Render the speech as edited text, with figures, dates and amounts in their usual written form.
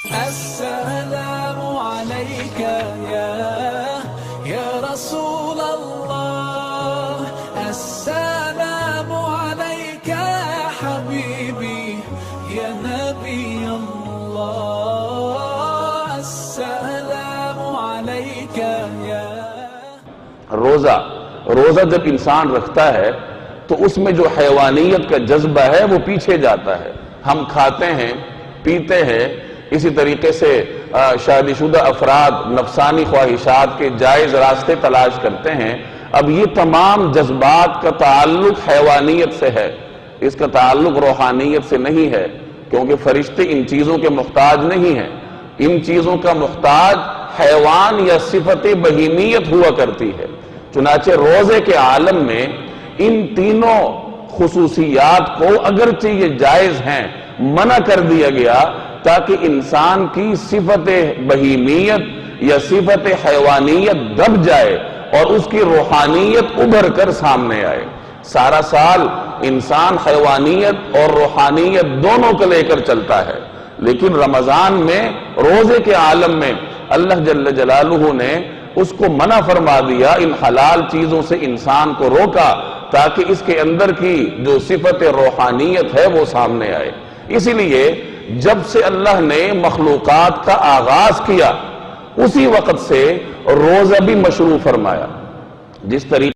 السلام عليك يا رسول الله، السلام عليك يا حبيبي يا نبي الله، السلام عليك يا روزہ جب انسان رکھتا ہے تو اس میں جو حیوانیت کا جذبہ ہے وہ پیچھے جاتا ہے. ہم کھاتے ہیں، پیتے ہیں، اسی طریقے سے شادی شدہ افراد نفسانی خواہشات کے جائز راستے تلاش کرتے ہیں. اب یہ تمام جذبات کا تعلق حیوانیت سے ہے، اس کا تعلق روحانیت سے نہیں ہے، کیونکہ فرشتے ان چیزوں کے محتاج نہیں ہیں. ان چیزوں کا محتاج حیوان یا صفت بہیمیت ہوا کرتی ہے. چنانچہ روزے کے عالم میں ان تینوں خصوصیات کو اگرچہ یہ جائز ہیں منع کر دیا گیا تاکہ انسان کی صفت بہیمیت یا صفت حیوانیت دب جائے اور اس کی روحانیت ابھر کر سامنے آئے. سارا سال انسان حیوانیت اور روحانیت دونوں کو لے کر چلتا ہے، لیکن رمضان میں روزے کے عالم میں اللہ جل جلالہ نے اس کو منع فرما دیا، ان حلال چیزوں سے انسان کو روکا تاکہ اس کے اندر کی جو صفت روحانیت ہے وہ سامنے آئے. اسی لیے جب سے اللہ نے مخلوقات کا آغاز کیا اسی وقت سے روزہ بھی مشروع فرمایا. جس طریقے